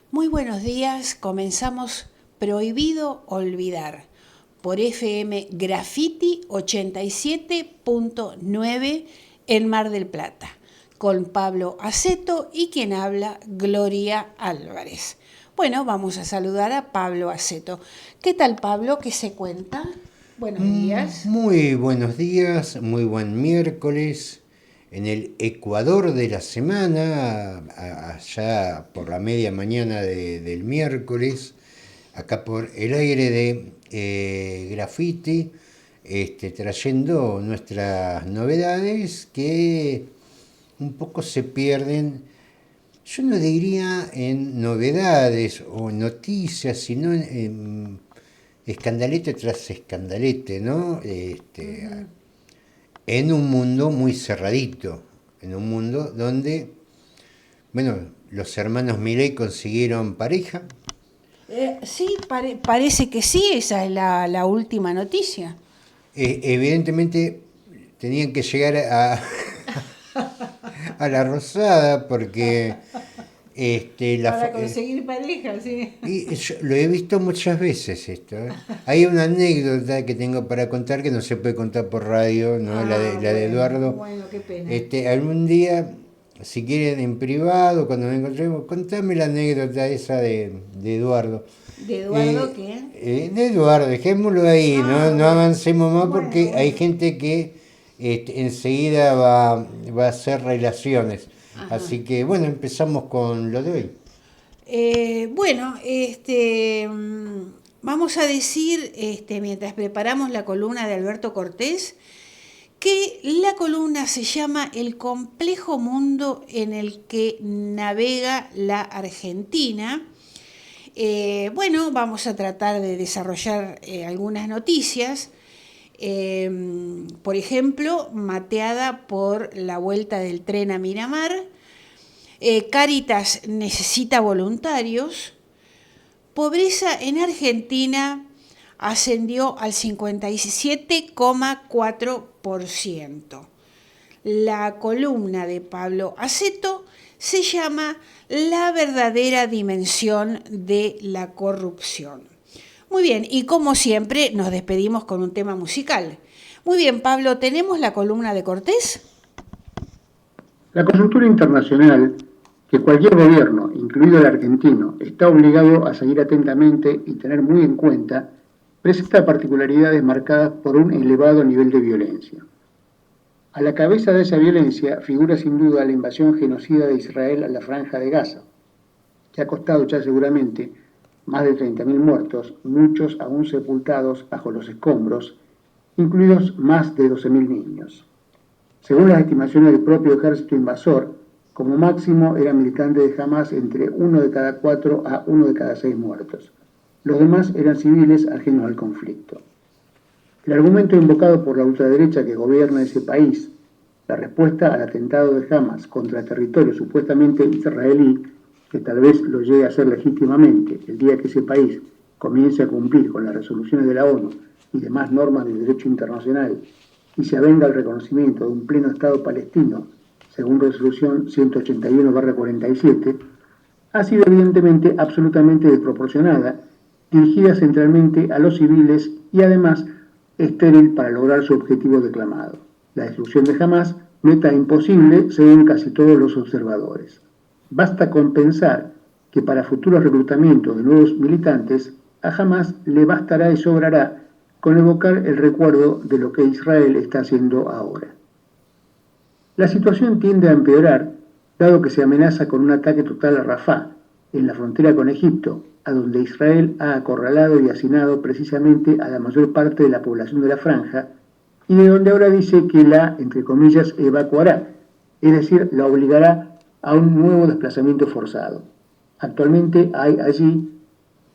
Muy buenos días, comenzamos Prohibido Olvidar por FM Graffiti 87.9 en Mar del Plata, con Pablo Aceto y quien habla, Gloria Álvarez. Bueno, vamos a saludar a Pablo Aceto. ¿Qué tal, Pablo? ¿Qué se cuenta? Buenos días. Muy buenos días, muy buen miércoles. En el Ecuador de la semana, allá por la media mañana del miércoles, acá por el aire de Graffiti, trayendo nuestras novedades que un poco se pierden, yo no diría en novedades o noticias, sino en escandalete tras escandalete, ¿no? En un mundo muy cerradito, en un mundo donde, bueno, los hermanos Milei consiguieron pareja. Sí, parece que sí, esa es la última noticia. Evidentemente tenían que llegar a la Rosada porque Para conseguir pareja, sí. y yo lo he visto muchas veces esto, ¿eh? Hay una anécdota que tengo para contar que no se puede contar por radio, ¿no? La de Eduardo. Bueno, qué pena. Algún día, si quieren en privado, cuando me encontremos, contame la anécdota esa de Eduardo. ¿De Eduardo qué? De Eduardo, dejémoslo ahí, no, Ah, no bueno. avancemos más Bueno, porque hay bueno. gente que enseguida va a hacer relaciones. Ajá. Así que bueno, empezamos con lo de hoy. Bueno, vamos a decir, mientras preparamos la columna de Alberto Cortés, que la columna se llama El complejo mundo en el que navega la Argentina. Bueno, vamos a tratar de desarrollar algunas noticias. Por ejemplo, mateada por la vuelta del tren a Miramar. Cáritas necesita voluntarios. Pobreza en Argentina ascendió al 57,4%. La columna de Pablo Aceto se llama La verdadera dimensión de la corrupción. Muy bien, y como siempre nos despedimos con un tema musical. Muy bien, Pablo, ¿tenemos la columna de Cortés? La coyuntura internacional, que cualquier gobierno, incluido el argentino, está obligado a seguir atentamente y tener muy en cuenta, presenta particularidades marcadas por un elevado nivel de violencia. A la cabeza de esa violencia figura sin duda la invasión genocida de Israel a la Franja de Gaza, que ha costado ya seguramente más de 30.000 muertos, muchos aún sepultados bajo los escombros, incluidos más de 12.000 niños. Según las estimaciones del propio ejército invasor, como máximo eran militantes de Hamas entre 1 de cada 4 a 1 de cada 6 muertos. Los demás eran civiles ajenos al conflicto. El argumento invocado por la ultraderecha que gobierna ese país, la respuesta al atentado de Hamas contra territorio supuestamente israelí, que tal vez lo llegue a hacer legítimamente el día que ese país comience a cumplir con las resoluciones de la ONU y demás normas del derecho internacional y se avenga el reconocimiento de un pleno Estado palestino, según resolución 181/47, ha sido evidentemente absolutamente desproporcionada, dirigida centralmente a los civiles y además estéril para lograr su objetivo declamado, la destrucción de Hamas, meta imposible según casi todos los observadores. Basta con pensar que para futuros reclutamientos de nuevos militantes, a Hamas le bastará y sobrará con evocar el recuerdo de lo que Israel está haciendo ahora. La situación tiende a empeorar, dado que se amenaza con un ataque total a Rafah, en la frontera con Egipto, a donde Israel ha acorralado y hacinado precisamente a la mayor parte de la población de la franja, y de donde ahora dice que la, entre comillas, evacuará, es decir, la obligará a un nuevo desplazamiento forzado. Actualmente hay allí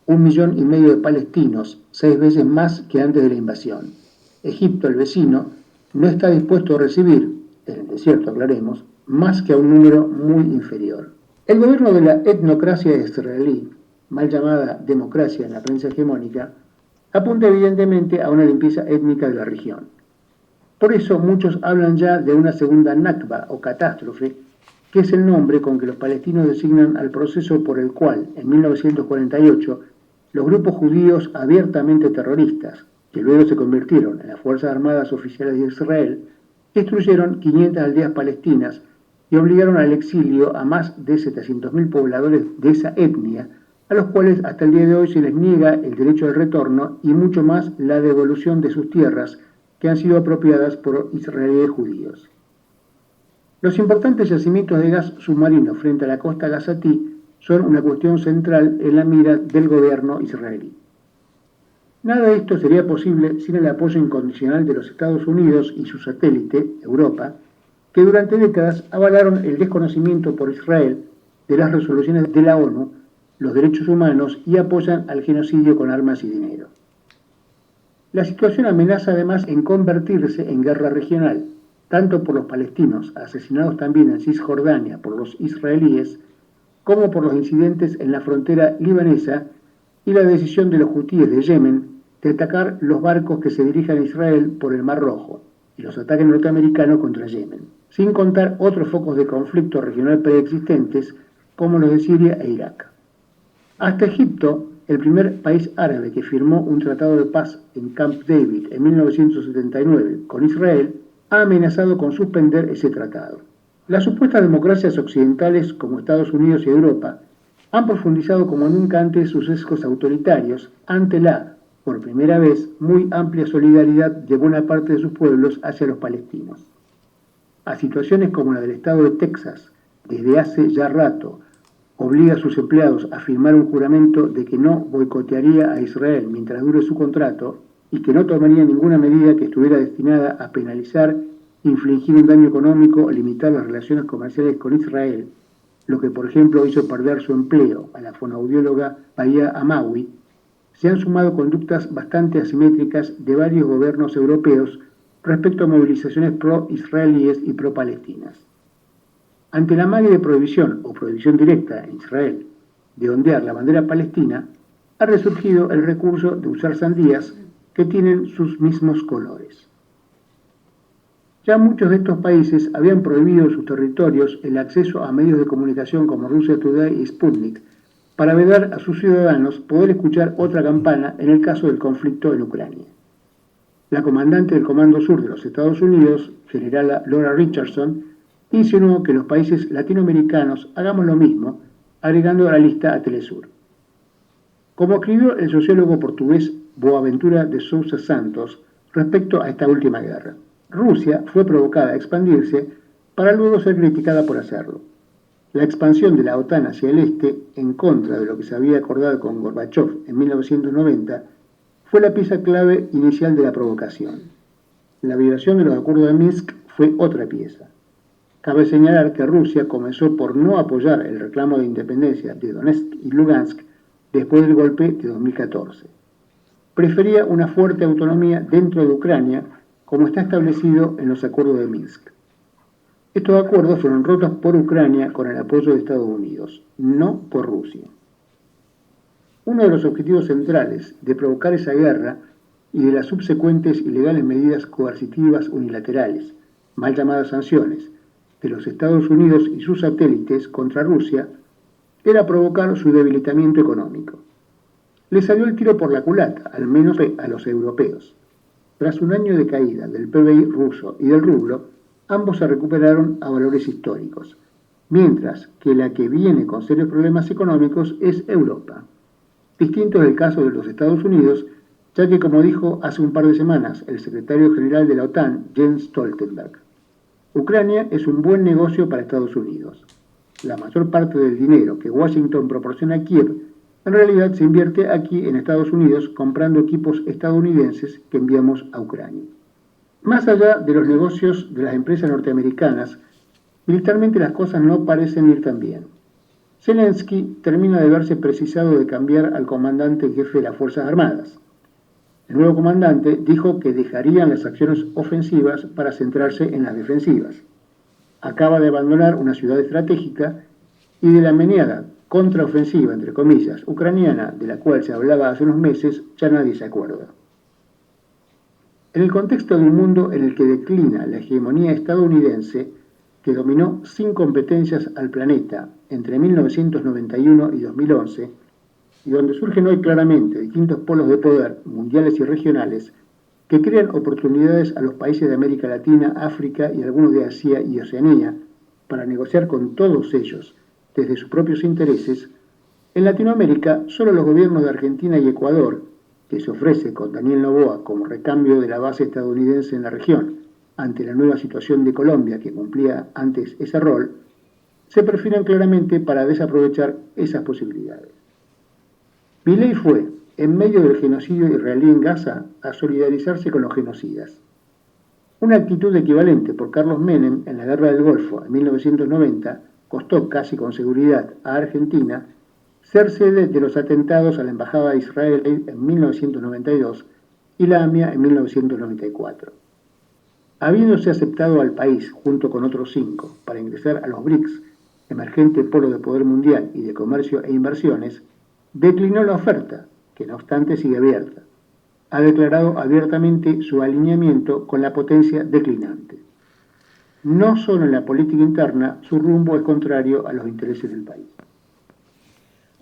1,5 millones de palestinos, 6 veces más que antes de la invasión. Egipto, el vecino, no está dispuesto a recibir, en el desierto aclaremos, más que a un número muy inferior. El gobierno de la etnocracia israelí, mal llamada democracia en la prensa hegemónica, apunta evidentemente a una limpieza étnica de la región. Por eso muchos hablan ya de una segunda Nakba o catástrofe que es el nombre con que los palestinos designan al proceso por el cual, en 1948, los grupos judíos abiertamente terroristas, que luego se convirtieron en las Fuerzas Armadas Oficiales de Israel, destruyeron 500 aldeas palestinas y obligaron al exilio a más de 700.000 pobladores de esa etnia, a los cuales hasta el día de hoy se les niega el derecho al retorno y mucho más la devolución de sus tierras que han sido apropiadas por israelíes judíos. Los importantes yacimientos de gas submarino frente a la costa gazatí son una cuestión central en la mira del gobierno israelí. Nada de esto sería posible sin el apoyo incondicional de los Estados Unidos y su satélite, Europa, que durante décadas avalaron el desconocimiento por Israel de las resoluciones de la ONU, los derechos humanos y apoyan al genocidio con armas y dinero. La situación amenaza además en convertirse en guerra regional, tanto por los palestinos, asesinados también en Cisjordania por los israelíes, como por los incidentes en la frontera libanesa y la decisión de los hutíes de Yemen de atacar los barcos que se dirijan a Israel por el Mar Rojo y los ataques norteamericanos contra Yemen, sin contar otros focos de conflicto regional preexistentes como los de Siria e Irak. Hasta Egipto, el primer país árabe que firmó un tratado de paz en Camp David en 1979 con Israel, ha amenazado con suspender ese tratado. Las supuestas democracias occidentales como Estados Unidos y Europa han profundizado como nunca antes sus sesgos autoritarios ante la, por primera vez, muy amplia solidaridad de buena parte de sus pueblos hacia los palestinos. A situaciones como la del estado de Texas, desde hace ya rato, obliga a sus empleados a firmar un juramento de que no boicotearía a Israel mientras dure su contrato y que no tomaría ninguna medida que estuviera destinada a penalizar, infligir un daño económico o limitar las relaciones comerciales con Israel, lo que por ejemplo hizo perder su empleo a la fonoaudióloga Bahía Amawi, se han sumado conductas bastante asimétricas de varios gobiernos europeos respecto a movilizaciones pro-israelíes y pro-palestinas. Ante la amague de prohibición o prohibición directa en Israel de ondear la bandera palestina, ha resurgido el recurso de usar sandías que tienen sus mismos colores. Ya muchos de estos países habían prohibido en sus territorios el acceso a medios de comunicación como Russia Today y Sputnik, para vedar a sus ciudadanos poder escuchar otra campana en el caso del conflicto en Ucrania. La comandante del Comando Sur de los Estados Unidos, generala Laura Richardson, insinuó que los países latinoamericanos hagamos lo mismo, agregando a la lista a Telesur. Como escribió el sociólogo portugués Boaventura de Sousa Santos respecto a esta última guerra, Rusia fue provocada a expandirse para luego ser criticada por hacerlo. La expansión de la OTAN hacia el este, en contra de lo que se había acordado con Gorbachev en 1990, fue la pieza clave inicial de la provocación. La violación de los acuerdos de Minsk fue otra pieza. Cabe señalar que Rusia comenzó por no apoyar el reclamo de independencia de Donetsk y Lugansk después del golpe de 2014. Prefería una fuerte autonomía dentro de Ucrania, como está establecido en los acuerdos de Minsk. Estos acuerdos fueron rotos por Ucrania con el apoyo de Estados Unidos, no por Rusia. Uno de los objetivos centrales de provocar esa guerra y de las subsecuentes ilegales medidas coercitivas unilaterales, mal llamadas sanciones, de los Estados Unidos y sus satélites contra Rusia, era provocar su debilitamiento económico. Le salió el tiro por la culata, al menos a los europeos. Tras un año de caída del PBI ruso y del rublo, ambos se recuperaron a valores históricos, mientras que la que viene con serios problemas económicos es Europa. Distinto es el caso de los Estados Unidos, ya que, como dijo hace un par de semanas el secretario general de la OTAN, Jens Stoltenberg, Ucrania es un buen negocio para Estados Unidos. La mayor parte del dinero que Washington proporciona a Kiev en realidad se invierte aquí en Estados Unidos comprando equipos estadounidenses que enviamos a Ucrania. Más allá de los negocios de las empresas norteamericanas, militarmente las cosas no parecen ir tan bien. Zelensky termina de verse precisado de cambiar al comandante en jefe de las Fuerzas Armadas. El nuevo comandante dijo que dejarían las acciones ofensivas para centrarse en las defensivas. Acaba de abandonar una ciudad estratégica y de la meneada contraofensiva, entre comillas, ucraniana, de la cual se hablaba hace unos meses, ya nadie se acuerda. En el contexto de un mundo en el que declina la hegemonía estadounidense, que dominó sin competencias al planeta entre 1991 y 2011, y donde surgen hoy claramente distintos polos de poder mundiales y regionales que crean oportunidades a los países de América Latina, África y algunos de Asia y Oceanía para negociar con todos ellos desde sus propios intereses. En Latinoamérica, solo los gobiernos de Argentina y Ecuador, que se ofrece con Daniel Noboa como recambio de la base estadounidense en la región ante la nueva situación de Colombia que cumplía antes ese rol, se perfilan claramente para desaprovechar esas posibilidades. Milei fue, en medio del genocidio israelí en Gaza, a solidarizarse con los genocidas. Una actitud equivalente por Carlos Menem en la Guerra del Golfo en 1990 costó casi con seguridad a Argentina ser sede de los atentados a la Embajada de Israel en 1992 y la AMIA en 1994. Habiéndose aceptado al país junto con otros 5 para ingresar a los BRICS, emergente polo de poder mundial y de comercio e inversiones, declinó la oferta, que no obstante sigue abierta. Ha declarado abiertamente su alineamiento con la potencia declinante. No solo en la política interna, su rumbo es contrario a los intereses del país.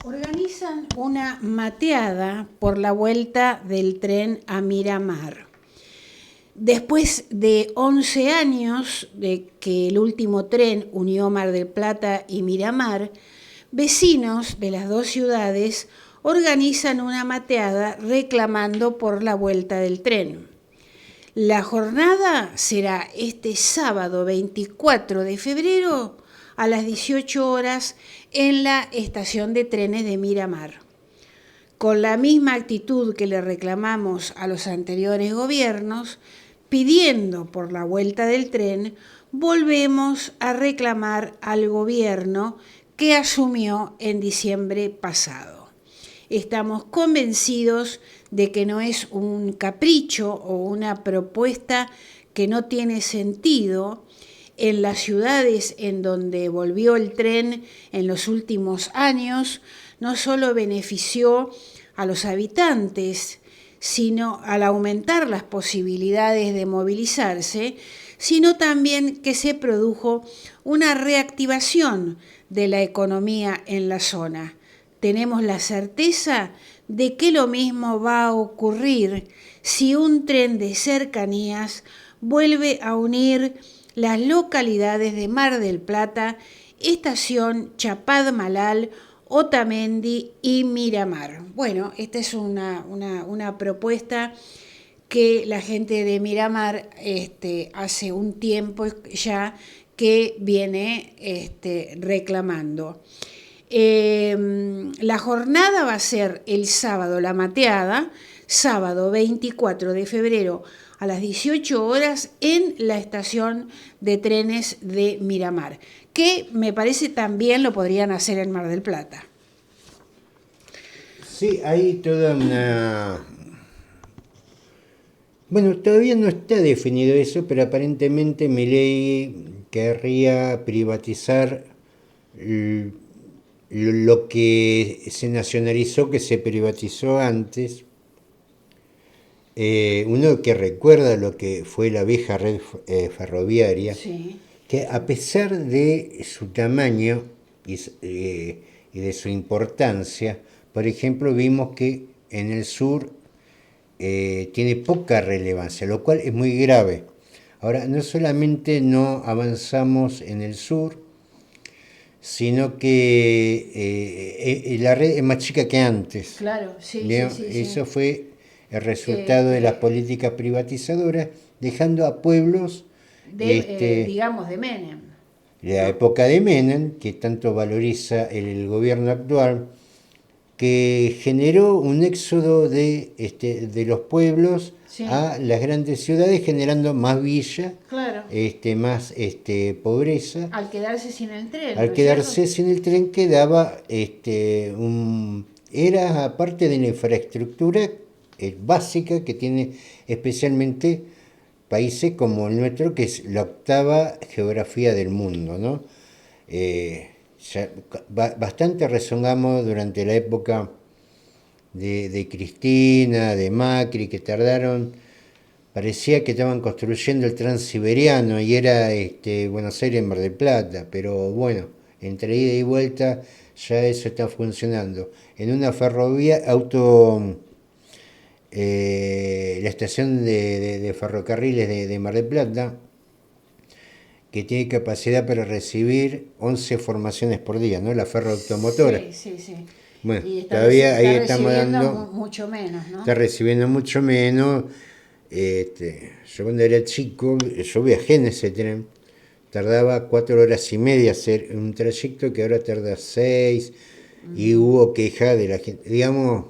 Organizan una mateada por la vuelta del tren a Miramar. Después de 11 años de que el último tren unió Mar del Plata y Miramar, vecinos de las dos ciudades organizan una mateada reclamando por la vuelta del tren. La jornada será este sábado 24 de febrero a las 18 horas en la estación de trenes de Miramar. Con la misma actitud que le reclamamos a los anteriores gobiernos, pidiendo por la vuelta del tren, volvemos a reclamar al gobierno que asumió en diciembre pasado. Estamos convencidos de que no es un capricho o una propuesta que no tiene sentido. En las ciudades en donde volvió el tren en los últimos años, no solo benefició a los habitantes, sino al aumentar las posibilidades de movilizarse, sino también que se produjo una reactivación de la economía en la zona. Tenemos la certeza de que lo mismo va a ocurrir si un tren de cercanías vuelve a unir las localidades de Mar del Plata, Estación Chapadmalal, Otamendi y Miramar. Bueno, esta es una propuesta que la gente de Miramar hace un tiempo ya que viene reclamando. La jornada va a ser el sábado, la mateada, sábado 24 de febrero a las 18 horas en la estación de trenes de Miramar, que me parece también lo podrían hacer en Mar del Plata. Sí, hay toda una... Bueno, todavía no está definido eso, pero aparentemente Milei querría privatizar lo que se nacionalizó, que se privatizó antes. Uno que recuerda lo que fue la vieja red ferroviaria, sí, que a pesar de su tamaño y de su importancia, por ejemplo, vimos que en el sur tiene poca relevancia, lo cual es muy grave. Ahora, no solamente no avanzamos en el sur, sino que la red es más chica que antes. Claro, sí, ¿Bien? Sí. Eso fue el resultado de las políticas privatizadoras, dejando a pueblos... digamos, de Menem. La época de Menem, que tanto valoriza el gobierno actual, que generó un éxodo de los pueblos, sí, a las grandes ciudades, generando más villa, claro, más pobreza. Al quedarse sin el tren. Al quedarse sin el tren quedaba, era aparte de la infraestructura básica que tiene especialmente países como el nuestro, que es la octava geografía del mundo, ¿no? Bastante rezongamos durante la época de Cristina, de Macri, que tardaron parecía que estaban construyendo el Transiberiano y era Buenos Aires en Mar del Plata, pero bueno, entre ida y vuelta ya eso está funcionando. En una ferrovía, la estación de ferrocarriles de Mar del Plata, que tiene capacidad para recibir 11 formaciones por día, ¿no? La ferro automotora. Sí, sí, sí. Bueno, Y está, todavía ahí está estamos recibiendo dando, mucho menos, ¿no? está recibiendo mucho menos. Yo cuando era chico, yo viajé en ese tren, tardaba 4 horas y media hacer un trayecto que ahora tarda 6, y hubo queja de la gente, digamos,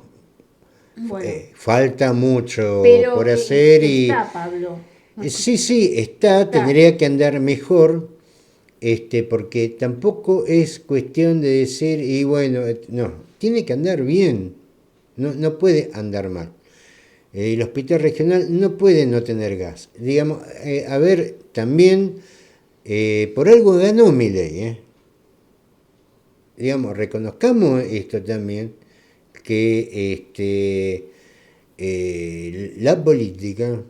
Bueno, falta mucho pero por hacer está, Pablo. sí, sí, está, Está. tendría que andar mejor, porque tampoco es cuestión de decir, y bueno, no, tiene que andar bien, no, no puede andar mal. El hospital regional no puede no tener gas. Digamos, a ver, también, por algo ganó Milei, digamos, reconozcamos esto también, que la política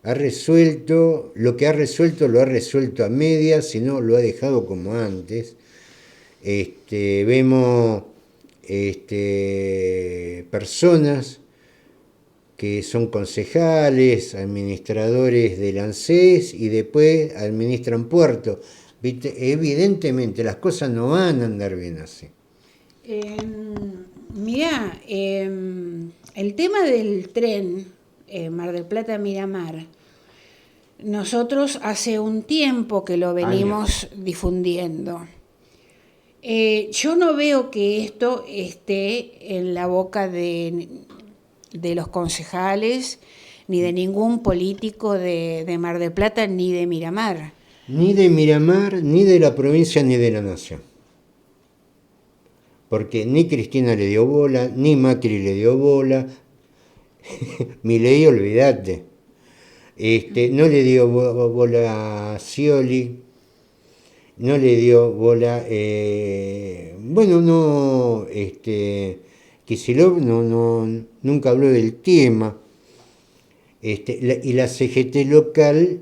ha resuelto, lo que ha resuelto lo ha resuelto a medias, si no lo ha dejado como antes. Vemos personas que son concejales, administradores del ANSES y después administran puertos. Evidentemente las cosas no van a andar bien así. Mirá, el tema del tren Mar del Plata-Miramar, nosotros hace un tiempo que lo venimos difundiendo. Yo no veo que esto esté en la boca de los concejales, ni de ningún político de Mar del Plata, ni de Miramar. Ni de Miramar, ni de la provincia, ni de la nación. Porque ni Cristina le dio bola, ni Macri le dio bola. Milei, olvídate. No le dio bola a Scioli, no le dio bola, bueno, no, Kicillof nunca habló del tema, y la CGT local,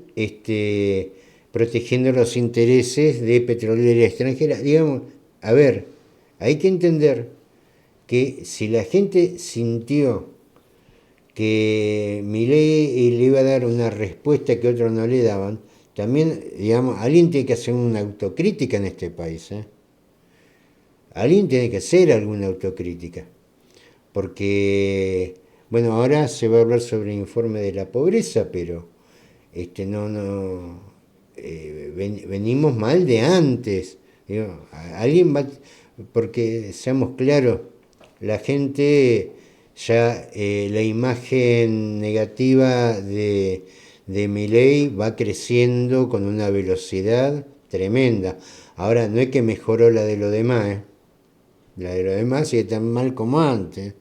protegiendo los intereses de petrolera extranjera. Digamos, a ver, hay que entender que si la gente sintió que Milei le iba a dar una respuesta que otros no le daban, también, digamos, alguien tiene que hacer una autocrítica en este país. Alguien tiene que hacer alguna autocrítica. Porque, bueno, ahora se va a hablar sobre el informe de la pobreza, pero venimos mal de antes. Digo, alguien va, porque seamos claros, la gente ya, la imagen negativa de Milei va creciendo con una velocidad tremenda. Ahora, no es que mejoró la de los demás, la de los demás sigue tan mal como antes.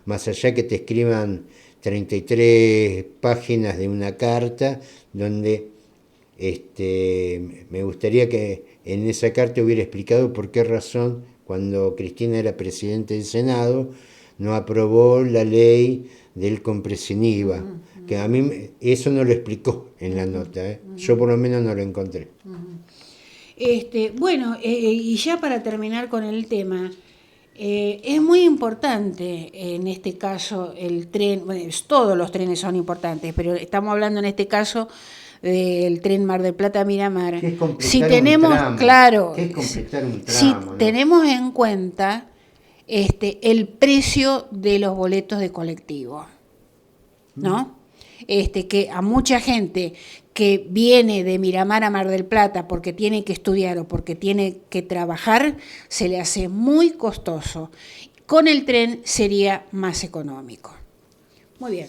Más allá que te escriban 33 páginas de una carta donde me gustaría que en esa carta hubiera explicado por qué razón, cuando Cristina era presidente del Senado, no aprobó la ley del compresión IVA. Que a mí eso no lo explicó en la nota. Yo por lo menos no lo encontré. Bueno, y ya para terminar con el tema, es muy importante en este caso el tren, bueno, todos los trenes son importantes, pero estamos hablando en este caso del tren Mar del Plata-Miramar. Si tenemos, claro, si tenemos en cuenta el precio de los boletos de colectivo, ¿no? Que a mucha gente que viene de Miramar a Mar del Plata porque tiene que estudiar o porque tiene que trabajar, se le hace muy costoso. Con el tren sería más económico. Muy bien.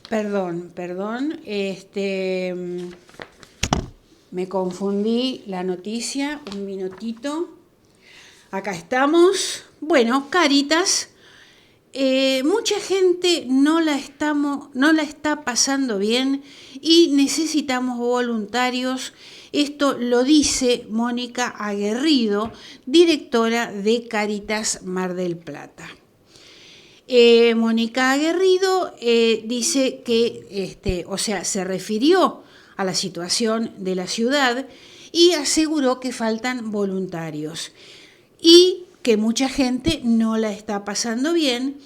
Perdón, me confundí la noticia, un minutito. Acá estamos. Bueno, Cáritas mucha gente no la está pasando bien y necesitamos voluntarios. Esto lo dice Mónica Aguerrido, directora de Cáritas Mar del Plata. Mónica Aguerrido dice que, se refirió a la situación de la ciudad y aseguró que faltan voluntarios y que mucha gente no la está pasando bien.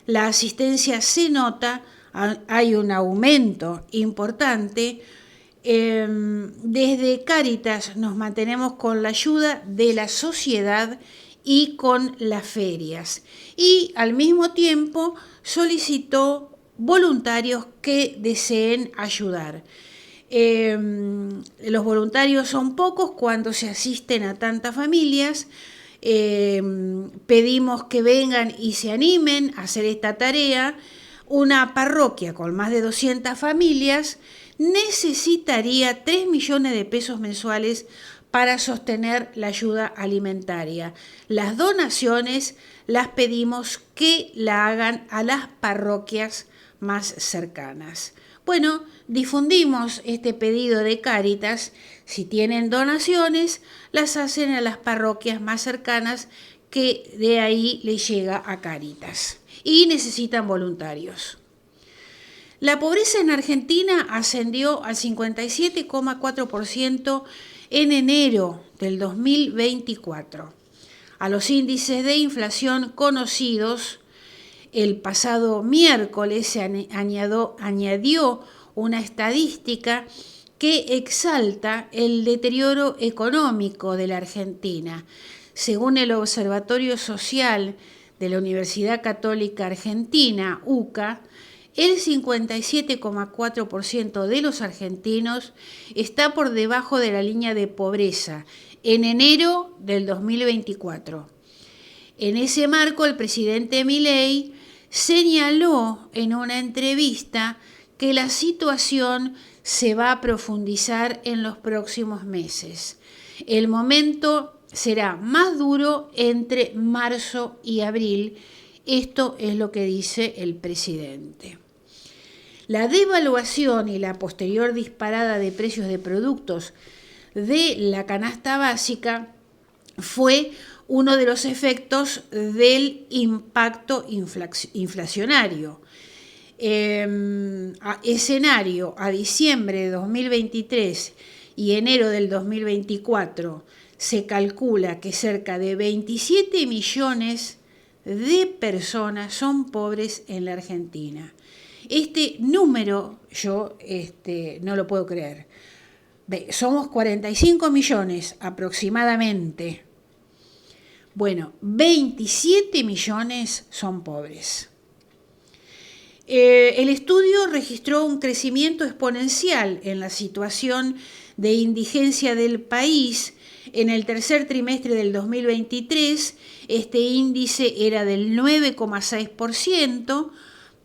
La asistencia se nota, hay un aumento importante. Desde Cáritas nos mantenemos con la ayuda de la sociedad y con las ferias. Y al mismo tiempo solicitó voluntarios que deseen ayudar. Los voluntarios son pocos cuando se asisten a tantas familias. Pedimos que vengan y se animen a hacer esta tarea. Una parroquia con más de 200 familias necesitaría 3 millones de pesos mensuales para sostener la ayuda alimentaria. Las donaciones las pedimos que la hagan a las parroquias más cercanas. Bueno, difundimos este pedido de Cáritas. Si tienen donaciones, las hacen a las parroquias más cercanas, que de ahí le llega a Cáritas. Y necesitan voluntarios. La pobreza en Argentina ascendió al 57,4% en enero del 2024. A los índices de inflación conocidos, el pasado miércoles se añadió una estadística que exalta el deterioro económico de la Argentina. Según el Observatorio Social de la Universidad Católica Argentina, UCA, el 57,4% de los argentinos está por debajo de la línea de pobreza en enero del 2024. En ese marco, el presidente Milei señaló en una entrevista que la situación se va a profundizar en los próximos meses. El momento será más duro entre marzo y abril. Esto es lo que dice el presidente. La devaluación y la posterior disparada de precios de productos de la canasta básica fue uno de los efectos del impacto inflacionario. Escenario a diciembre de 2023 y enero del 2024 se calcula que cerca de 27 millones de personas son pobres en la Argentina. Este número yo no lo puedo creer. Somos 45 millones aproximadamente. Bueno, 27 millones son pobres. El estudio registró un crecimiento exponencial en la situación de indigencia del país. En el tercer trimestre del 2023, este índice era del 9,6%,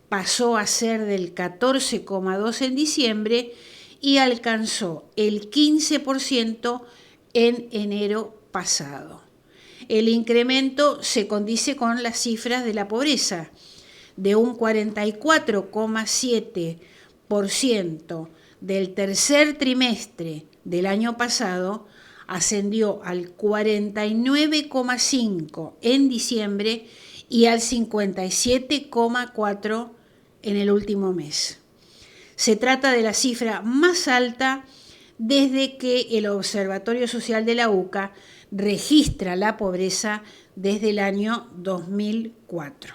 pasó a ser del 14,2% en diciembre y alcanzó el 15% en enero pasado. El incremento se condice con las cifras de la pobreza, de un 44,7% del tercer trimestre del año pasado, ascendió al 49,5% en diciembre y al 57,4% en el último mes. Se trata de la cifra más alta desde que el Observatorio Social de la UCA registra la pobreza desde el año 2004.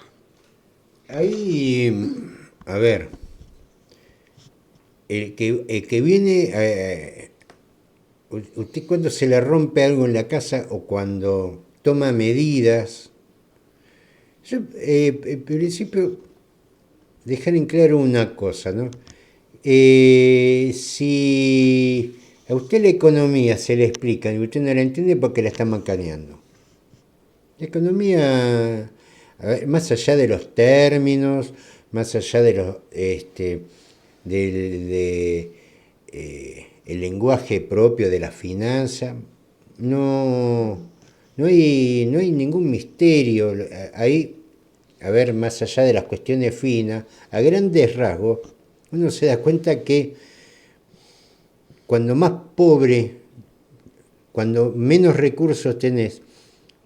Ahí, a ver, el que viene, usted cuando se le rompe algo en la casa o cuando toma medidas, yo en principio dejar en claro una cosa, ¿no? Si a usted la economía se le explica y usted no la entiende, porque la está macaneando. La economía, a ver, más allá de los términos, más allá de los el lenguaje propio de la finanza, no hay ningún misterio. Ahí a ver, más allá de las cuestiones finas, a grandes rasgos, uno se da cuenta que cuando más pobre, cuando menos recursos tenés,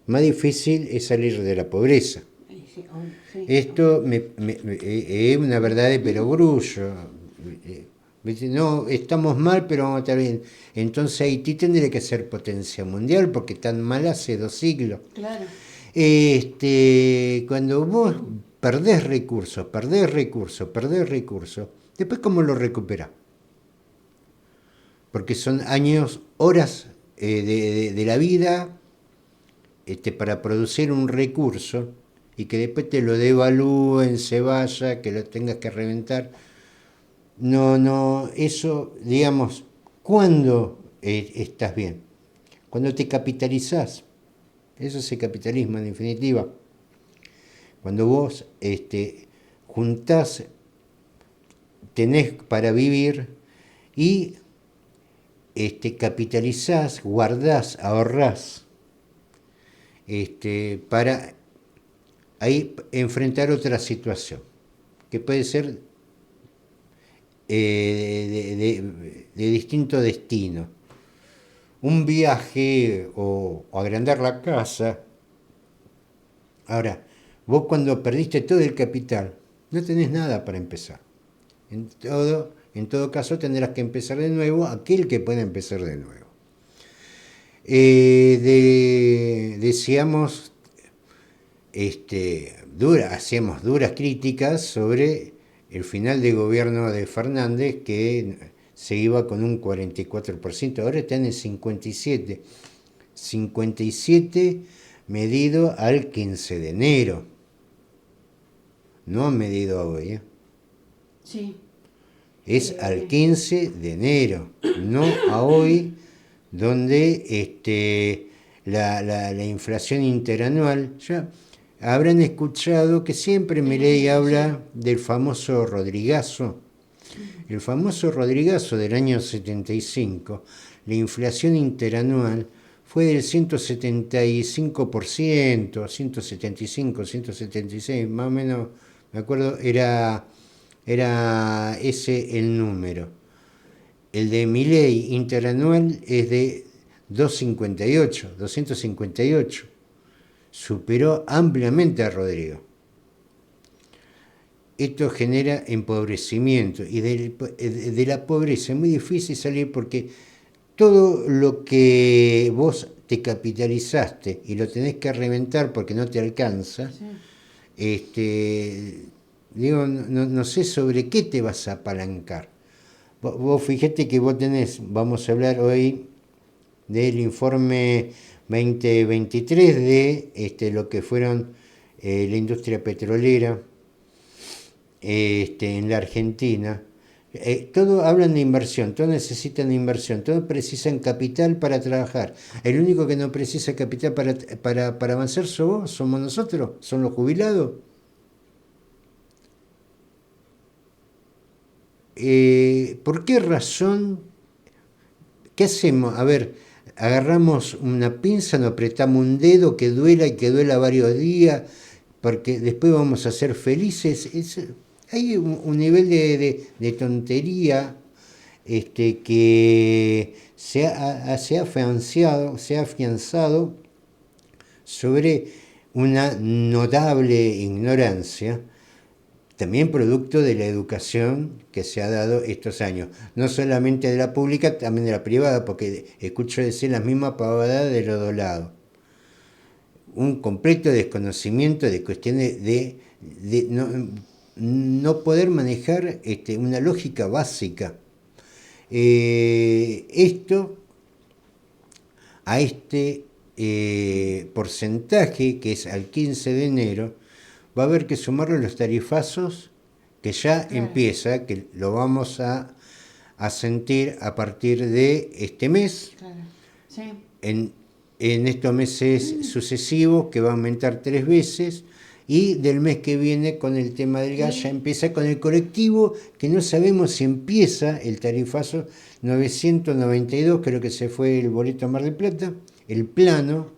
más difícil es salir de la pobreza. Esto es una verdad de perogrullo. No, estamos mal, pero vamos a estar bien. Entonces Haití tendría que ser potencia mundial porque tan mal hace 2 siglos. Claro. Cuando vos perdés recursos, después ¿cómo lo recuperás? Porque son años, horas de la vida para producir un recurso y que después te lo devalúen, se vaya, que lo tengas que reventar. No, eso, digamos, ¿cuándo estás bien? Cuando te capitalizás. Eso es el capitalismo en definitiva. Cuando vos juntás, tenés para vivir y capitalizás, guardás, ahorrás para ahí enfrentar otra situación, que puede ser de distinto destino. Un viaje o agrandar la casa. Ahora, vos cuando perdiste todo el capital, no tenés nada para empezar. En todo caso tendrás que empezar de nuevo aquel que pueda empezar de nuevo. Decíamos, hacíamos duras críticas sobre el final de gobierno de Fernández, que se iba con un 44%, ahora está en el 57%. 57 medido al 15 de enero. No han medido hoy, ¿eh? Sí. Es al 15 de enero, no a hoy, donde la inflación interanual, ya habrán escuchado que siempre Milei habla del famoso Rodrigazo. El famoso Rodrigazo del año 75, la inflación interanual fue del 175%, 175, 176, más o menos, me acuerdo, era ese el número. El de Milei interanual es de 258. Superó ampliamente a Rodrigo. Esto genera empobrecimiento y de la pobreza es muy difícil salir porque todo lo que vos te capitalizaste y lo tenés que reventar porque no te alcanza, sí. No sé sobre qué te vas a apalancar. Vos fíjate que vos tenés, vamos a hablar hoy del informe 2023 de lo que fueron la industria petrolera en la Argentina. Todo hablan de inversión, todos necesitan inversión, todos precisan capital para trabajar. El único que no precisa capital para avanzar somos nosotros, son los jubilados. ¿Por qué razón? ¿Qué hacemos? A ver, agarramos una pinza, nos apretamos un dedo que duela y que duela varios días, porque después vamos a ser felices. Hay un nivel de tontería que se ha afianzado sobre una notable ignorancia, también producto de la educación que se ha dado estos años, no solamente de la pública, también de la privada, porque escucho decir las mismas pavadas de los dos lados. Un completo desconocimiento de cuestiones de no poder manejar una lógica básica. Esto a porcentaje que es al 15 de enero, va a haber que sumarle los tarifazos que ya empieza, que lo vamos a sentir a partir de este mes. Claro. Sí. En estos meses sucesivos, que va a aumentar 3 veces, y del mes que viene con el tema del gas ya empieza con el colectivo, que no sabemos si empieza el tarifazo 992, creo que se fue el boleto a Mar del Plata, el plano,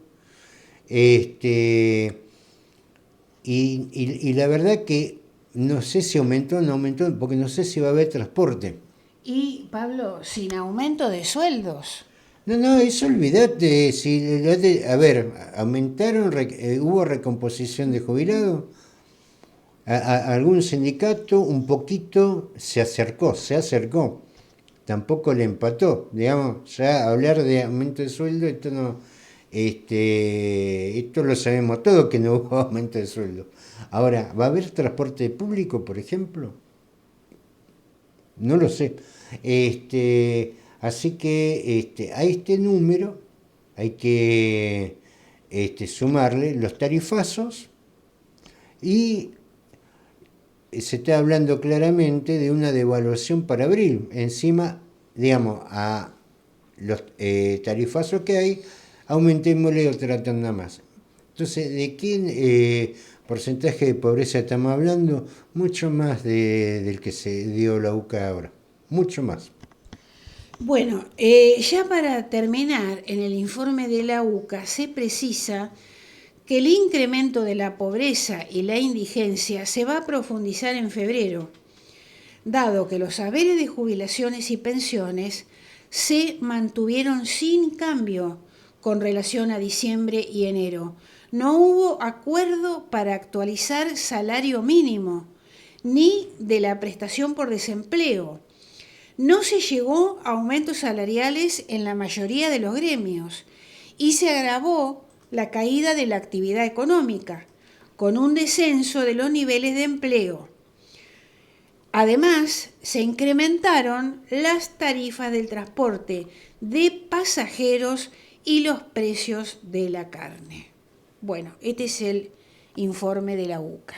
y la verdad que no sé si aumentó o no aumentó, porque no sé si va a haber transporte. Y, Pablo, sin aumento de sueldos. No, eso olvídate. Si, a ver, aumentaron, hubo recomposición de jubilados. Algún sindicato un poquito se acercó. Tampoco le empató. Digamos, ya hablar de aumento de sueldo, esto no, esto lo sabemos todos que no hubo aumento de sueldo. Ahora, ¿va a haber transporte público, por ejemplo? No lo sé. Así que a este número hay que sumarle los tarifazos y se está hablando claramente de una devaluación para abril. Encima, digamos, a los tarifazos que hay, aumentémosle otra tanda más. Entonces, ¿de qué porcentaje de pobreza estamos hablando? Mucho más del que se dio la UCA ahora. Mucho más. Bueno, ya para terminar, en el informe de la UCA se precisa que el incremento de la pobreza y la indigencia se va a profundizar en febrero, dado que los haberes de jubilaciones y pensiones se mantuvieron sin cambio con relación a diciembre y enero. No hubo acuerdo para actualizar salario mínimo, ni de la prestación por desempleo. No se llegó a aumentos salariales en la mayoría de los gremios y se agravó la caída de la actividad económica, con un descenso de los niveles de empleo. Además, se incrementaron las tarifas del transporte de pasajeros y los precios de la carne. Bueno, este es el informe de la UCA.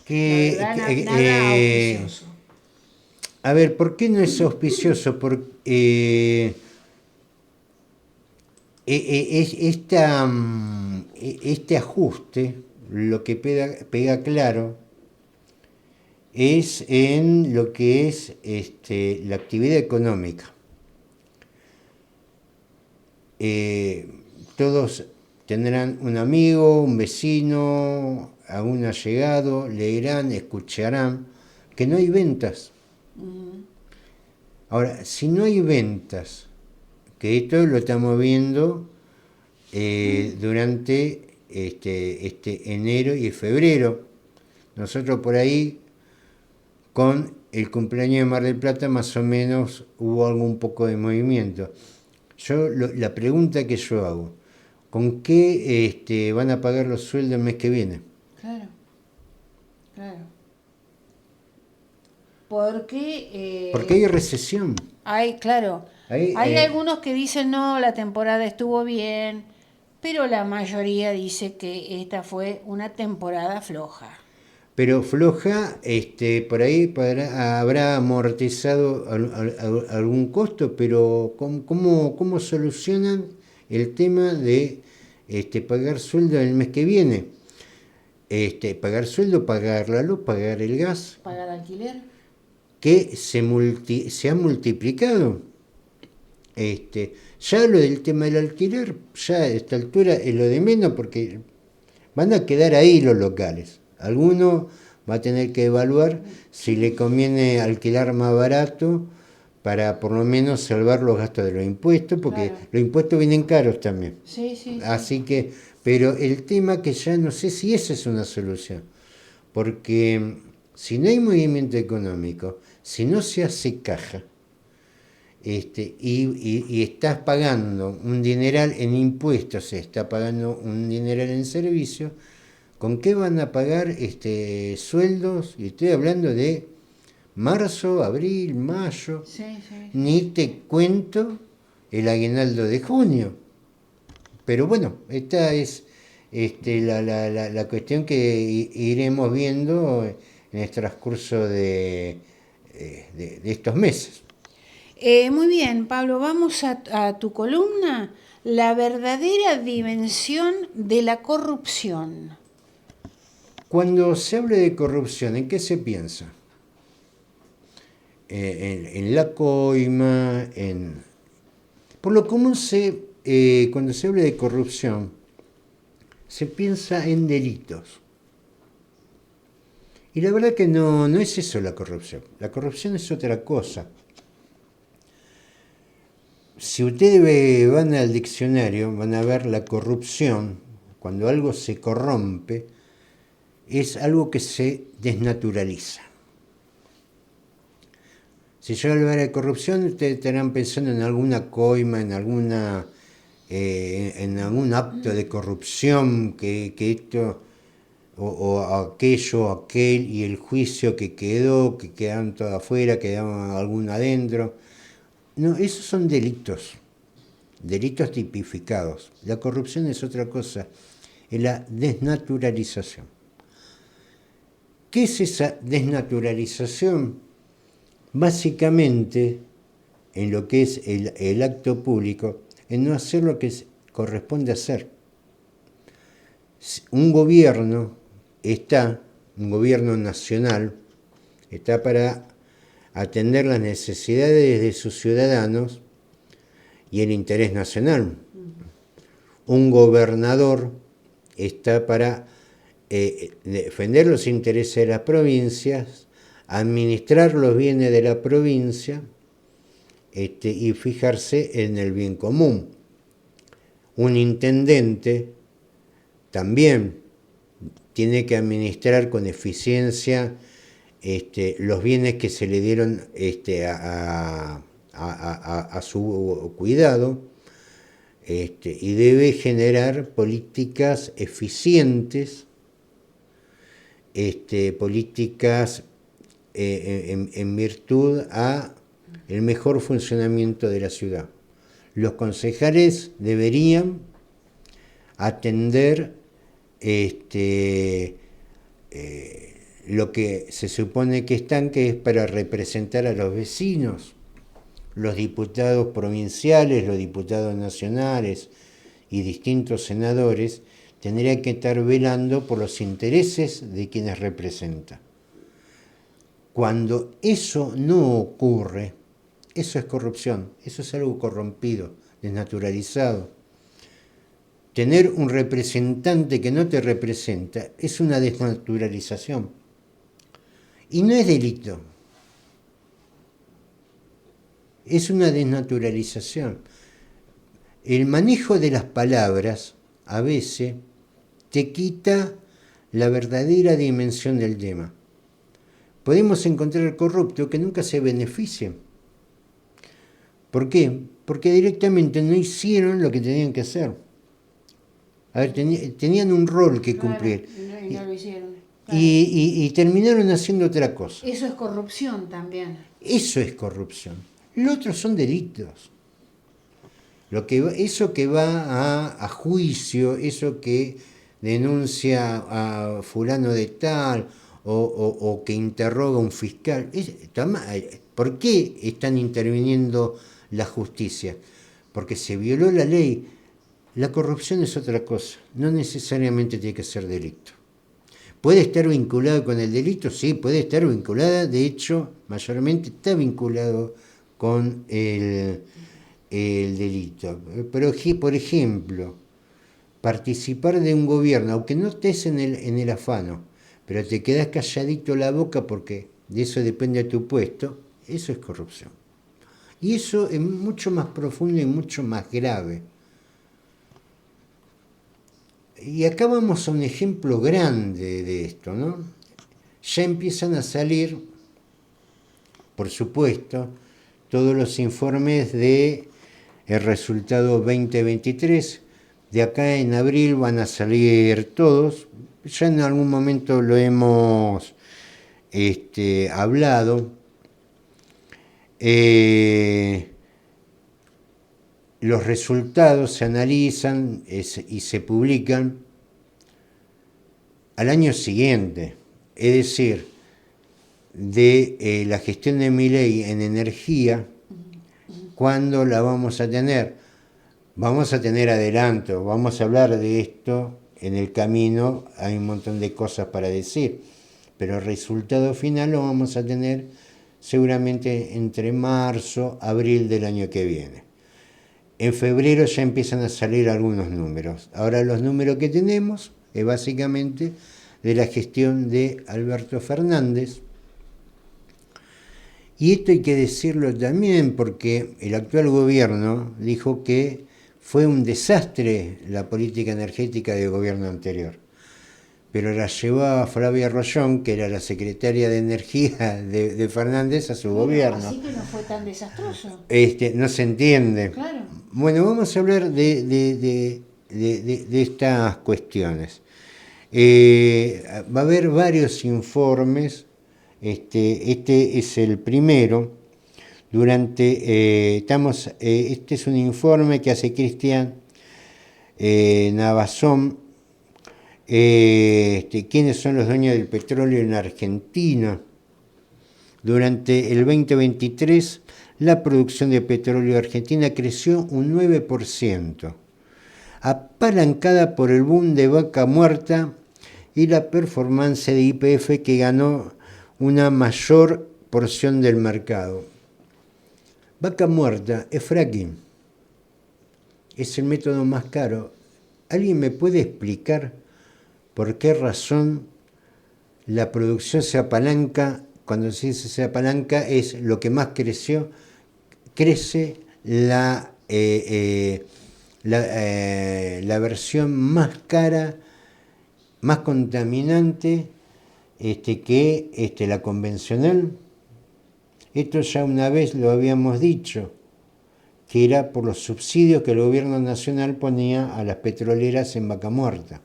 Nada auspicioso. A ver, ¿por qué no es auspicioso? Porque este ajuste, lo que pega claro, es en lo que es la actividad económica. Todos tendrán un amigo, un vecino, a un allegado, leerán, escucharán que no hay ventas. Ahora, si no hay ventas, que esto lo estamos viendo durante enero y febrero, nosotros por ahí, con el cumpleaños de Mar del Plata, más o menos hubo algún poco de movimiento. La pregunta que yo hago, ¿con qué van a pagar los sueldos el mes que viene? Claro. Porque hay recesión. Hay algunos que dicen no, la temporada estuvo bien, pero la mayoría dice que esta fue una temporada floja. Pero floja, por ahí habrá amortizado algún costo, pero ¿cómo solucionan el tema de pagar sueldo el mes que viene? Pagar sueldo, pagar la luz, pagar el gas. ¿Pagar alquiler? Que se ha multiplicado. Ya lo del tema del alquiler, ya a esta altura es lo de menos, porque van a quedar ahí los locales. Alguno va a tener que evaluar si le conviene alquilar más barato para por lo menos salvar los gastos de los impuestos, porque claro, los impuestos vienen caros también. Sí. Así que, pero el tema que ya no sé si esa es una solución, porque si no hay movimiento económico, si no se hace caja, y estás pagando un dineral en impuestos, se está pagando un dineral en servicios, ¿con qué van a pagar sueldos? Y estoy hablando de marzo, abril, mayo. Sí. Ni te cuento el aguinaldo de junio. Pero bueno, esta es la cuestión que iremos viendo en el transcurso de estos meses. Muy bien, Pablo, vamos a tu columna, la verdadera dimensión de la corrupción. Cuando se habla de corrupción, ¿en qué se piensa? En la coima, Por lo común cuando se habla de corrupción, se piensa en delitos. Y la verdad que no es eso la corrupción. La corrupción es otra cosa. Si ustedes van al diccionario, van a ver la corrupción, cuando algo se corrompe, es algo que se desnaturaliza. Si yo hablo de corrupción, ustedes estarán pensando en alguna coima, en algún acto de corrupción, que esto, o aquello, aquel, y el juicio que quedaron todos afuera, quedaban algunos adentro. No, esos son delitos tipificados. La corrupción es otra cosa, es la desnaturalización. ¿Qué es esa desnaturalización? Básicamente, en lo que es el acto público, en no hacer lo que corresponde hacer. Un gobierno nacional, está para atender las necesidades de sus ciudadanos y el interés nacional. Un gobernador está para defender los intereses de las provincias, administrar los bienes de la provincia y fijarse en el bien común. Un intendente también tiene que administrar con eficiencia los bienes que se le dieron a su cuidado, y debe generar políticas eficientes, políticas en virtud a el mejor funcionamiento de la ciudad. Los concejales deberían atender lo que se supone que están, que es para representar a los vecinos. Los diputados provinciales, los diputados nacionales y distintos senadores tendrían que estar velando por los intereses de quienes representan. Cuando eso no ocurre, eso es corrupción, eso es algo corrompido, desnaturalizado. Tener un representante que no te representa es una desnaturalización. Y no es delito. Es una desnaturalización. El manejo de las palabras a veces te quita la verdadera dimensión del tema. Podemos encontrar corruptos que nunca se beneficien. ¿Por qué? Porque directamente no hicieron lo que tenían que hacer. A ver, tenían un rol que cumplir. Claro, y no lo hicieron. Claro. Y terminaron haciendo otra cosa. Eso es corrupción también. Eso es corrupción. Lo otro son delitos. Eso que va a juicio, eso que denuncia a fulano de tal, o que interroga a un fiscal. ¿Por qué están interviniendo la justicia? Porque se violó la ley. La corrupción es otra cosa. No necesariamente tiene que ser delito. ¿Puede estar vinculado con el delito? Sí, puede estar vinculada. De hecho, mayormente está vinculado con el delito. Pero, por ejemplo, participar de un gobierno, aunque no estés en el afano, pero te quedas calladito la boca porque de eso depende tu puesto, eso es corrupción. Y eso es mucho más profundo y mucho más grave. Y acá vamos a un ejemplo grande de esto, ¿no? Ya empiezan a salir, por supuesto, todos los informes de el resultado 2023. De acá en abril van a salir todos. Ya en algún momento lo hemos hablado. Los resultados se analizan y se publican al año siguiente. Es decir, de la gestión de Milei en energía, ¿cuándo la vamos a tener? Vamos a tener adelanto, vamos a hablar de esto en el camino, hay un montón de cosas para decir, pero el resultado final lo vamos a tener seguramente entre marzo, abril del año que viene. En febrero ya empiezan a salir algunos números. Ahora los números que tenemos es básicamente de la gestión de Alberto Fernández. Y esto hay que decirlo también porque el actual gobierno dijo que fue un desastre la política energética del gobierno anterior. Pero la llevó a Flavia Rollón, que era la secretaria de Energía de Fernández, a su gobierno. Así que no fue tan desastroso. No se entiende. Claro. Bueno, vamos a hablar de estas cuestiones. Va a haber varios informes. Este es el primero. Este es un informe que hace Cristian Navasón. ¿Quiénes son los dueños del petróleo en Argentina? Durante el 2023, la producción de petróleo argentina creció un 9%, apalancada por el boom de Vaca Muerta y la performance de YPF, que ganó una mayor porción del mercado. Vaca Muerta es fracking, es el método más caro. ¿Alguien me puede explicar por qué razón la producción se apalanca? Cuando se dice se apalanca, es lo que más creció. Crece la versión más cara, más contaminante que la convencional. Esto ya una vez lo habíamos dicho, que era por los subsidios que el gobierno nacional ponía a las petroleras en Vaca Muerta.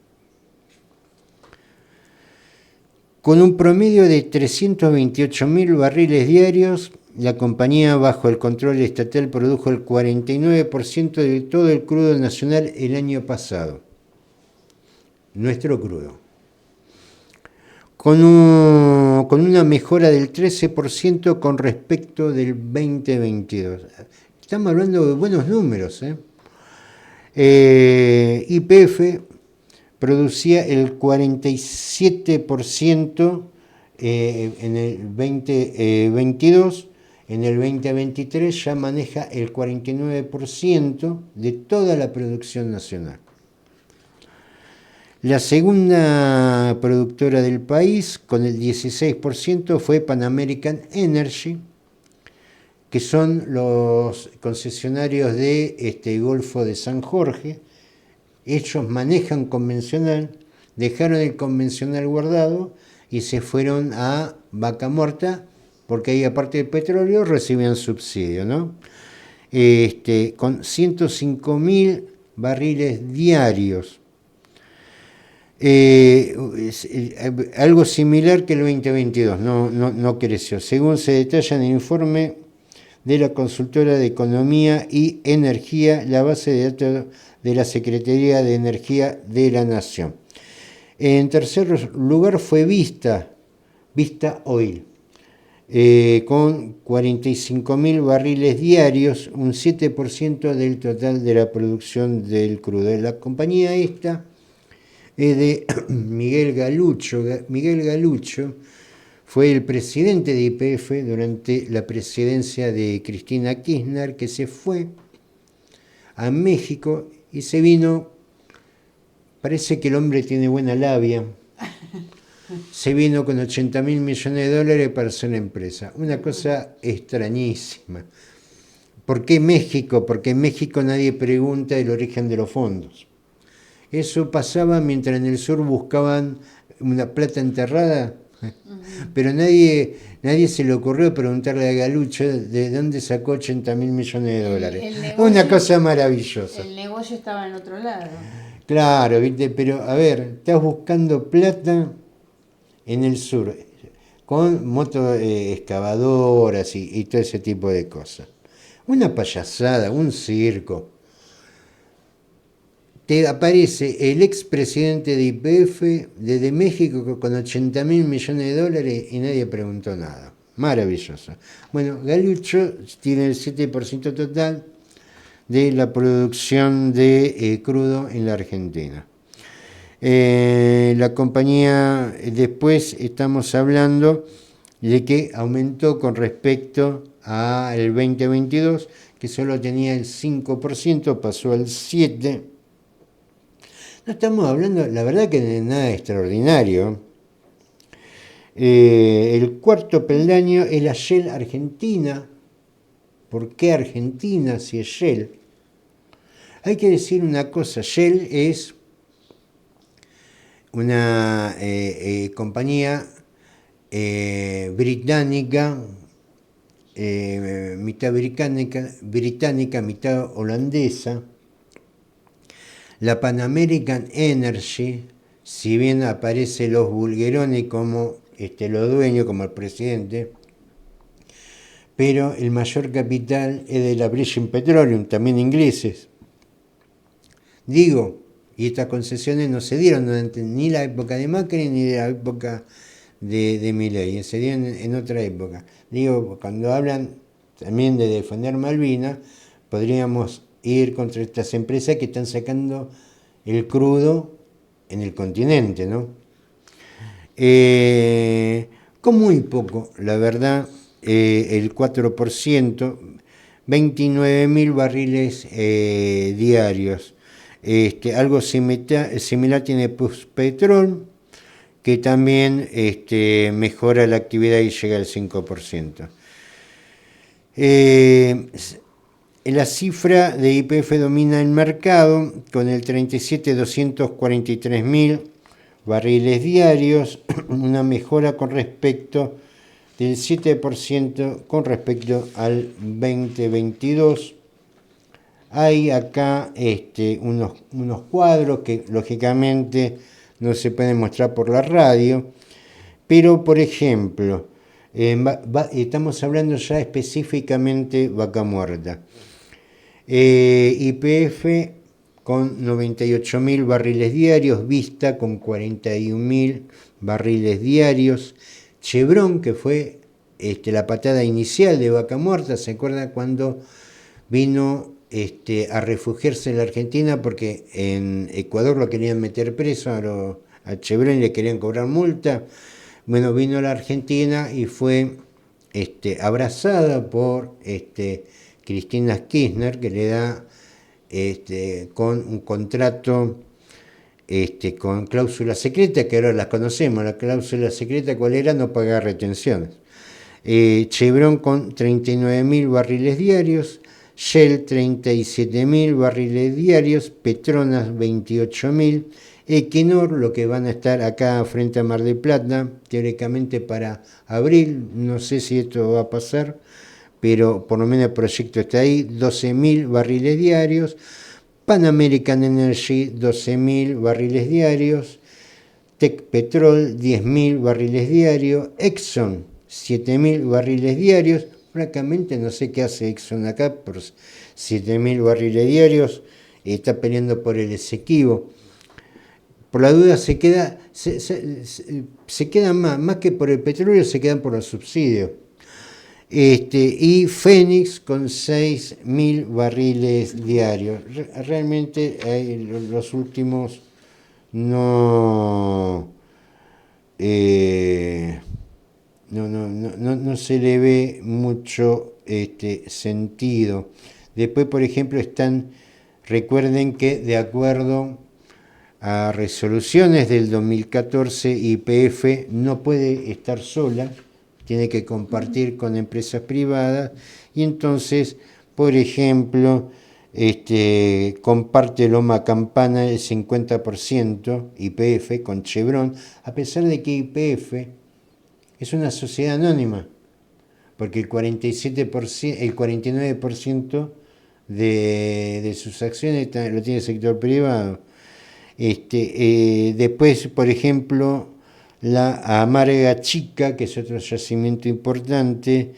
Con un promedio de 328.000 barriles diarios, la compañía bajo el control estatal produjo el 49% de todo el crudo nacional el año pasado. Nuestro crudo. Con una mejora del 13% con respecto del 2022. Estamos hablando de buenos números. YPF producía el 47% en el 2022, en el 2023 ya maneja el 49% de toda la producción nacional. La segunda productora del país, con el 16%, fue Pan American Energy, que son los concesionarios de Golfo de San Jorge. Ellos manejan convencional, dejaron el convencional guardado y se fueron a Vaca Muerta, porque ahí aparte del petróleo recibían subsidio, ¿no? Con 105.000 barriles diarios. Algo similar que el 2022, no creció. Según se detalla en el informe de la consultora de Economía y Energía, la base de datos de la Secretaría de Energía de la Nación. En tercer lugar fue Vista Oil, con 45.000 barriles diarios, un 7% del total de la producción del crudo. La compañía esta es de Miguel Galucho. Miguel Galucho fue el presidente de YPF durante la presidencia de Cristina Kirchner, que se fue a México y se vino. Parece que el hombre tiene buena labia. Se vino con 80.000 millones de dólares para hacer una empresa. Una cosa extrañísima. ¿Por qué México? Porque en México nadie pregunta el origen de los fondos. Eso pasaba mientras en el sur buscaban una plata enterrada, pero nadie se le ocurrió preguntarle a Galucho de dónde sacó 80.000 millones de dólares. Una cosa maravillosa. El negocio estaba en otro lado. Claro, ¿viste? Pero a ver, estás buscando plata en el sur, con motos excavadoras y todo ese tipo de cosas. Una payasada, un circo. Te aparece el expresidente de YPF desde México con 80.000 millones de dólares y nadie preguntó nada. Maravilloso. Bueno, Galucho tiene el 7% total de la producción de crudo en la Argentina. La compañía, después estamos hablando de que aumentó con respecto al 2022, que solo tenía el 5%, pasó al 7%. No estamos hablando, la verdad que de nada extraordinario. El cuarto peldaño es la Shell Argentina. ¿Por qué Argentina si es Shell? Hay que decir una cosa, Shell es una compañía británica, mitad británica, mitad holandesa. La Pan American Energy, si bien aparece los Bulgeroni como los dueños, como el presidente, pero el mayor capital es de la British Petroleum, también ingleses. Digo, y estas concesiones no se dieron durante ni la época de Macri ni de la época de Milei, se dieron en otra época. Digo, cuando hablan también de defender Malvinas, podríamos ir contra estas empresas que están sacando el crudo en el continente, ¿no? Con muy poco, la verdad, el 4%, 29.000 barriles diarios. Algo similar tiene Puspetrol, que también mejora la actividad y llega al 5%. La cifra de YPF domina el mercado con el 37.243.000 barriles diarios, una mejora con respecto del 7% con respecto al 2022. Hay acá unos cuadros que lógicamente no se pueden mostrar por la radio, pero por ejemplo, estamos hablando ya específicamente Vaca Muerta. YPF con 98.000 barriles diarios, Vista con 41.000 barriles diarios, Chevron, que fue la patada inicial de Vaca Muerta, ¿se acuerdan cuando vino a refugiarse en la Argentina porque en Ecuador lo querían meter preso a Chevron y le querían cobrar multa? Bueno, vino a la Argentina y fue abrazada por Cristina Kirchner, que le da con un contrato con cláusula secreta, que ahora las conocemos. La cláusula secreta, ¿cuál era? No pagar retenciones. Chevron con 39.000 barriles diarios, Shell 37.000 barriles diarios, Petronas 28.000, Equinor, lo que van a estar acá frente a Mar del Plata, teóricamente para abril, no sé si esto va a pasar, pero por lo menos el proyecto está ahí, 12.000 barriles diarios, Pan American Energy 12.000 barriles diarios, Tech Petrol 10.000 barriles diarios, Exxon 7.000 barriles diarios. Francamente no sé qué hace Exxon acá por 7.000 barriles diarios, está peleando por el Esequibo. Por la duda se quedan más que por el petróleo, se quedan por los subsidios. Y Fénix con 6.000 barriles diarios. Realmente los últimos no se le ve mucho sentido. Después, por ejemplo, recuerden que de acuerdo a resoluciones del 2014, YPF no puede estar sola, tiene que compartir con empresas privadas, y entonces, por ejemplo, comparte Loma Campana el 50% YPF con Chevron, a pesar de que YPF es una sociedad anónima, porque el 49% de sus acciones lo tiene el sector privado. Después, por ejemplo, la Amarga Chica, que es otro yacimiento importante,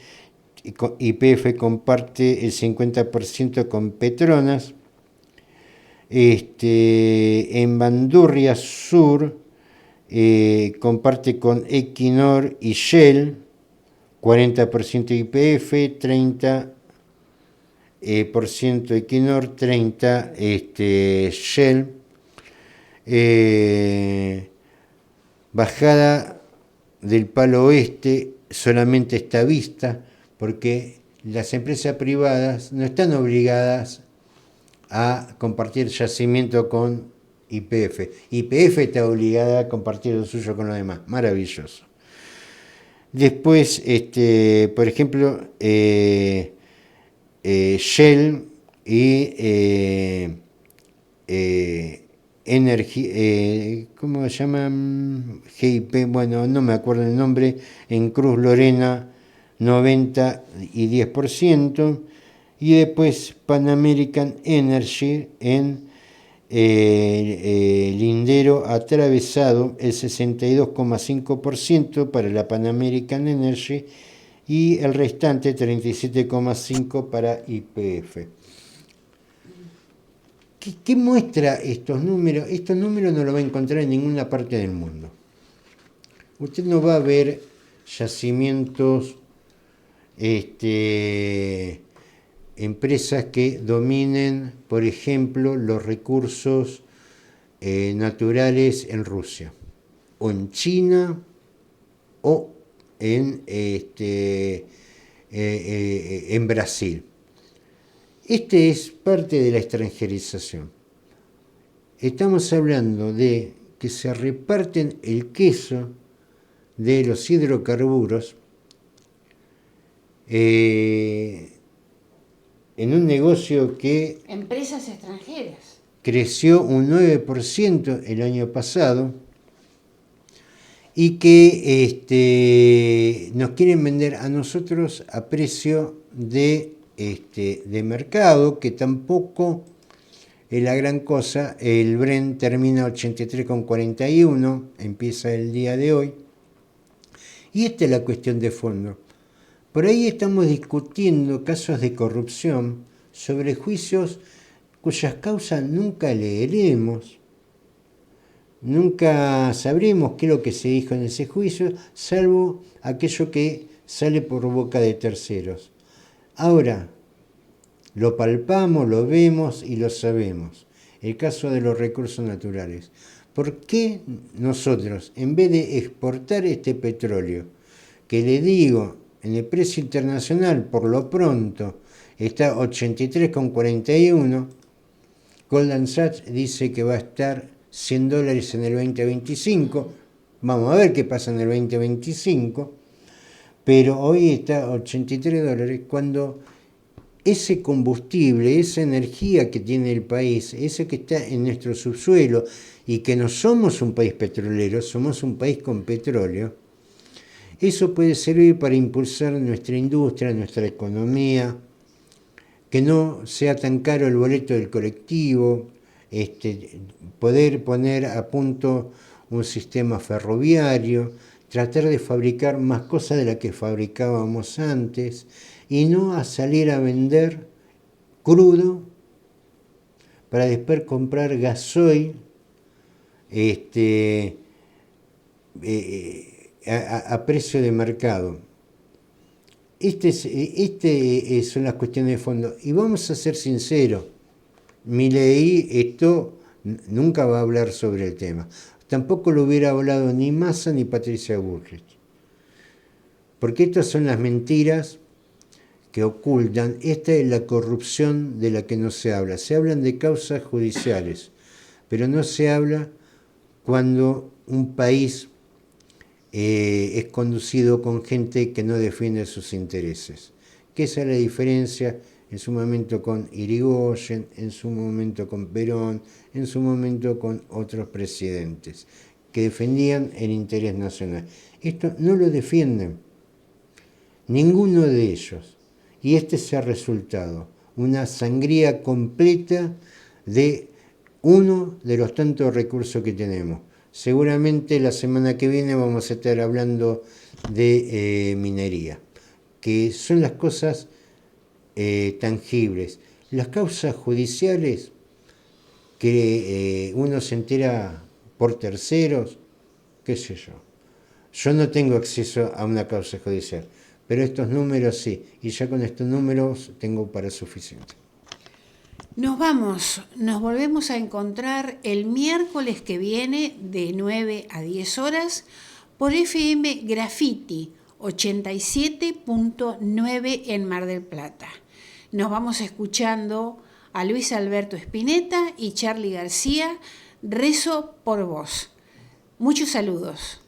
YPF comparte el 50% con Petronas. En Bandurria Sur comparte con Equinor y Shell, 40% YPF, 30% Equinor, 30% Shell. Bajada del Palo Oeste solamente está Vista, porque las empresas privadas no están obligadas a compartir yacimiento con YPF. YPF está obligada a compartir lo suyo con los demás. Maravilloso. Después, por ejemplo, Shell y Energy, ¿cómo se llaman? GIP, bueno, no me acuerdo el nombre, en Cruz Lorena 90 y 10%, y después Pan American Energy en Lindero Atravesado, el 62,5% para la Pan American Energy y el restante 37,5% para YPF. ¿Qué muestra estos números? Estos números no los va a encontrar en ninguna parte del mundo. Usted no va a ver yacimientos, empresas que dominen, por ejemplo, los recursos naturales en Rusia, o en China, o en Brasil. Es parte de la extranjerización. Estamos hablando de que se reparten el queso de los hidrocarburos en un negocio que... Empresas extranjeras. Creció un 9% el año pasado y que nos quieren vender a nosotros a precio de mercado, que tampoco es la gran cosa. El Brent termina 83,41, empieza el día de hoy. Y esta es la cuestión de fondo. Por ahí estamos discutiendo casos de corrupción sobre juicios cuyas causas nunca leeremos, nunca sabremos qué es lo que se dijo en ese juicio, salvo aquello que sale por boca de terceros. Ahora, lo palpamos, lo vemos y lo sabemos. El caso de los recursos naturales. ¿Por qué nosotros, en vez de exportar este petróleo, que le digo, en el precio internacional, por lo pronto, está 83,41, Goldman Sachs dice que va a estar $100 en el 2025, vamos a ver qué pasa en el 2025, pero hoy está $83, cuando ese combustible, esa energía que tiene el país, ese que está en nuestro subsuelo, y que no somos un país petrolero, somos un país con petróleo, eso puede servir para impulsar nuestra industria, nuestra economía, que no sea tan caro el boleto del colectivo, poder poner a punto un sistema ferroviario, tratar de fabricar más cosas de las que fabricábamos antes, y no a salir a vender crudo para después comprar gasoil a precio de mercado. Son las cuestiones de fondo. Y vamos a ser sinceros, Milei nunca va a hablar sobre el tema. Tampoco lo hubiera hablado ni Massa ni Patricia Bullrich. Porque estas son las mentiras que ocultan. Esta es la corrupción de la que no se habla. Se hablan de causas judiciales, pero no se habla cuando un país es conducido con gente que no defiende sus intereses. Que esa es la diferencia en su momento con Irigoyen, en su momento con Perón, en su momento con otros presidentes, que defendían el interés nacional. Esto no lo defienden, ninguno de ellos. Y este es el resultado, una sangría completa de uno de los tantos recursos que tenemos. Seguramente la semana que viene vamos a estar hablando de minería, que son las cosas tangibles. Las causas judiciales que uno se entera por terceros, qué sé yo. Yo no tengo acceso a una causa judicial, pero estos números sí, y ya con estos números tengo para suficiente. Nos volvemos a encontrar el miércoles que viene de 9 a 10 horas por FM Graffiti 87.9 en Mar del Plata. Nos vamos escuchando a Luis Alberto Spinetta y Charly García, Rezo por vos. Muchos saludos.